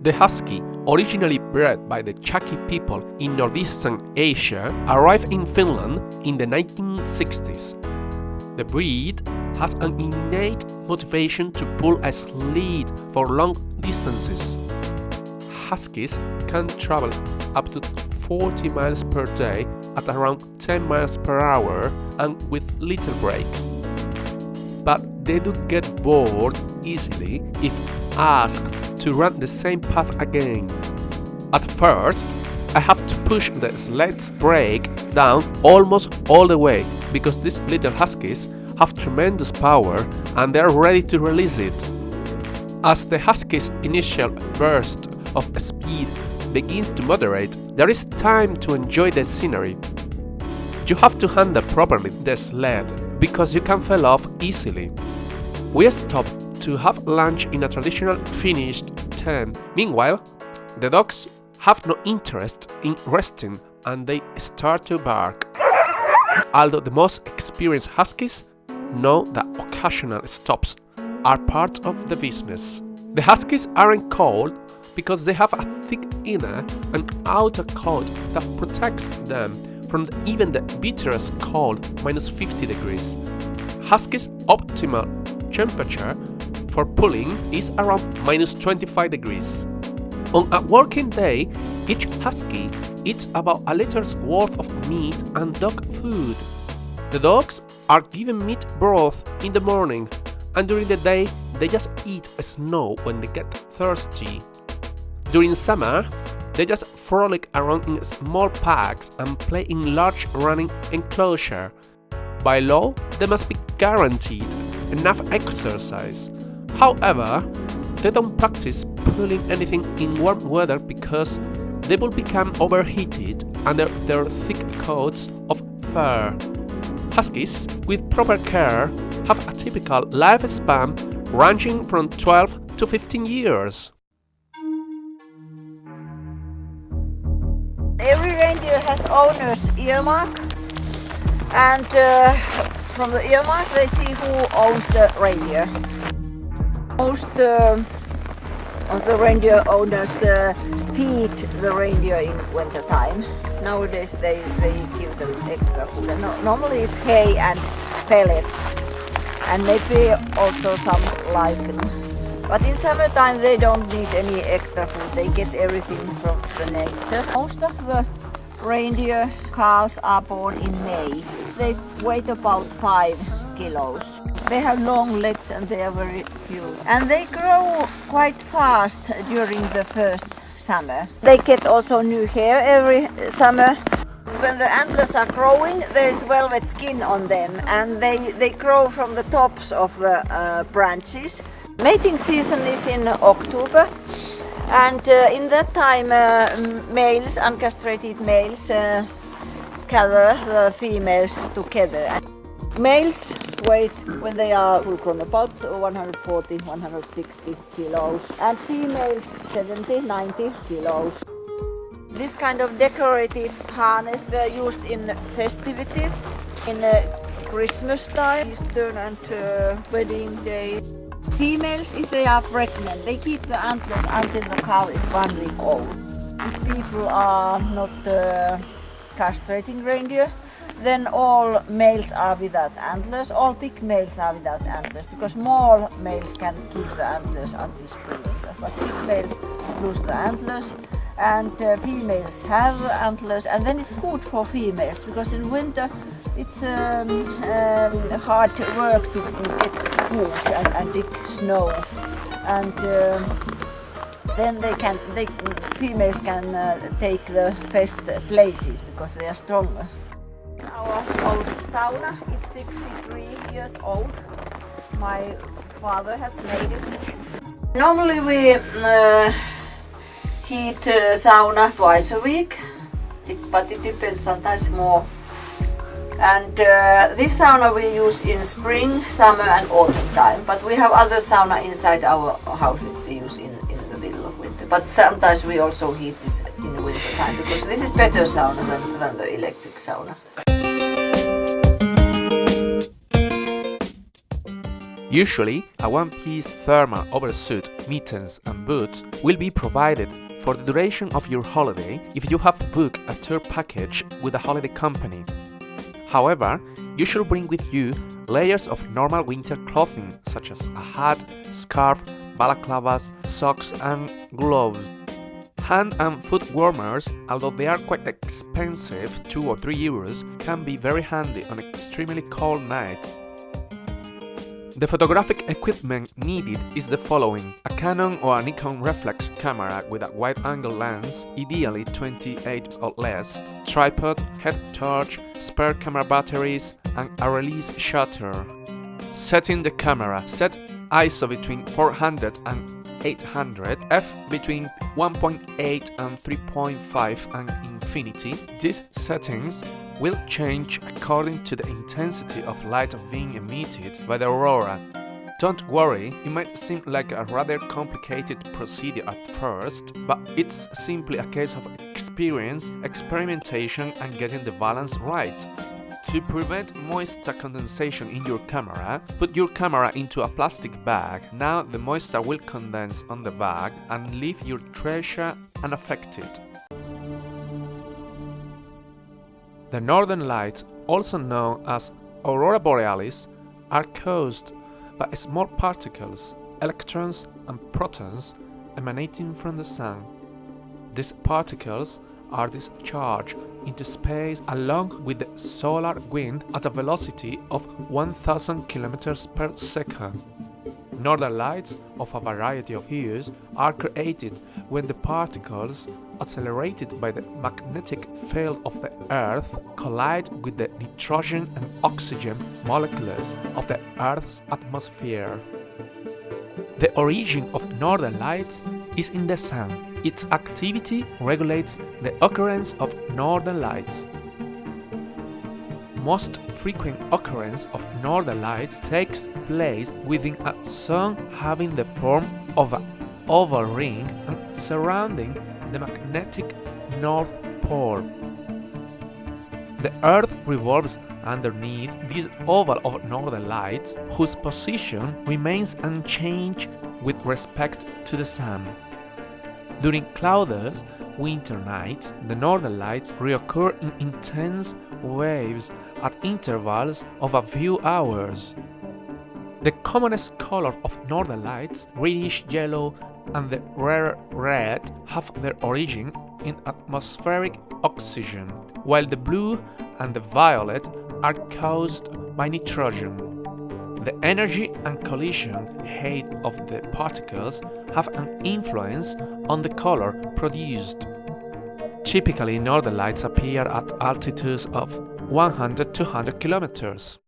The Husky, originally bred by the Chucky people in northeastern Asia, arrived in Finland in the 1960s. The breed has an innate motivation to pull a sled for long distances. Huskies can travel up to 40 miles per day at around 10 miles per hour and with little break. But they do get bored easily if asked to run the same path again. At first, I have to push the sled's brake down almost all the way because these little huskies have tremendous power and they are ready to release it. As the husky's initial burst of speed begins to moderate, there is time to enjoy the scenery. You have to handle properly the sled because you can fall off easily. We stopped to have lunch in a traditional Finnish tent. Meanwhile, the dogs have no interest in resting and they start to bark. Although the most experienced huskies know that occasional stops are part of the business. The huskies aren't cold because they have a thick inner and outer coat that protects them from even the bitterest cold, -50 degrees. Huskies' optimal temperature for pulling is around -25 degrees. On a working day, each husky eats about a liter's worth of meat and dog food. The dogs are given meat broth in the morning, and during the day they just eat snow when they get thirsty. During summer, they just frolic around in small packs and play in large running enclosure. By law, they must be guaranteed enough exercise. However, they don't practice pulling anything in warm weather because they will become overheated under their thick coats of fur. Huskies, with proper care, have a typical lifespan ranging from 12 to 15 years. Every reindeer has owner's earmark, and from the earmark they see who owns the reindeer. Most of the reindeer owners feed the reindeer in winter time. Nowadays they give them extra food. Normally it's hay and pellets and maybe also some lichen. But in summertime they don't need any extra food. They get everything from the nature. Most of the reindeer calves are born in May. They weigh about 5 kilos. They have long legs and they are very cute. And they grow quite fast during the first summer. They get also new hair every summer. When the antlers are growing, there is velvet skin on them and they grow from the tops of the branches. Mating season is in October, and in that time males, uncastrated males, gather the females together. Males weight when they are full grown about 140-160 kilos and females 70-90 kilos. This kind of decorative harness were used in festivities, in Christmas time, Easter and wedding day. Females, if they are pregnant, they keep the antlers until the cow is 1 week old. If people are not castrating reindeer, then all males are without antlers, all big males are without antlers, because small males can keep the antlers until spring. But big males lose the antlers, and females have antlers, and then it's good for females, because in winter it's hard work to get food and dig snow, and then females can take the best places because they are stronger. Our old sauna, it's 63 years old. My father has made it. Normally we heat sauna twice a week, but it depends, sometimes more. And this sauna we use in spring, summer and autumn time, but we have other sauna inside our house which we use in the middle of winter. But sometimes we also heat this in the winter time because this is better sauna than the electric sauna. Usually, a one-piece thermal oversuit, mittens and boots will be provided for the duration of your holiday if you have booked a tour package with a holiday company. However, you should bring with you layers of normal winter clothing such as a hat, scarf, balaclavas, socks and gloves. Hand and foot warmers, although they are quite expensive, 2 or 3 euros, can be very handy on extremely cold nights. The photographic equipment needed is the following: a Canon or a Nikon reflex camera with a wide-angle lens, ideally 28 or less, tripod, head torch, spare camera batteries, and a release shutter. Setting the camera: set ISO between 400 and 800, f between 1.8 and 3.5 and infinity. These settings will change according to the intensity of light being emitted by the aurora. Don't worry, it might seem like a rather complicated procedure at first, but it's simply a case of experience, experimentation and getting the balance right. To prevent moisture condensation in your camera, put your camera into a plastic bag. Now the moisture will condense on the bag and leave your treasure unaffected. The northern lights, also known as aurora borealis, are caused by small particles, electrons and protons emanating from the sun. These particles are discharged into space along with the solar wind at a velocity of 1000 km per second. Northern lights of a variety of hues are created when the particles, accelerated by the magnetic field of the Earth, collide with the nitrogen and oxygen molecules of the Earth's atmosphere. The origin of northern lights is in the sun. Its activity regulates the occurrence of northern lights. Most frequent occurrence of northern lights takes place within a zone having the form of an oval ring and surrounding the magnetic North Pole. The Earth revolves underneath this oval of northern lights, whose position remains unchanged with respect to the sun. During cloudless winter nights, the northern lights reoccur in intense waves at intervals of a few hours. The commonest color of northern lights, greenish yellow and the rare red, have their origin in atmospheric oxygen, while the blue and the violet are caused by nitrogen. The energy and collision height of the particles have an influence on the color produced. Typically, northern lights appear at altitudes of 100–200 kilometers.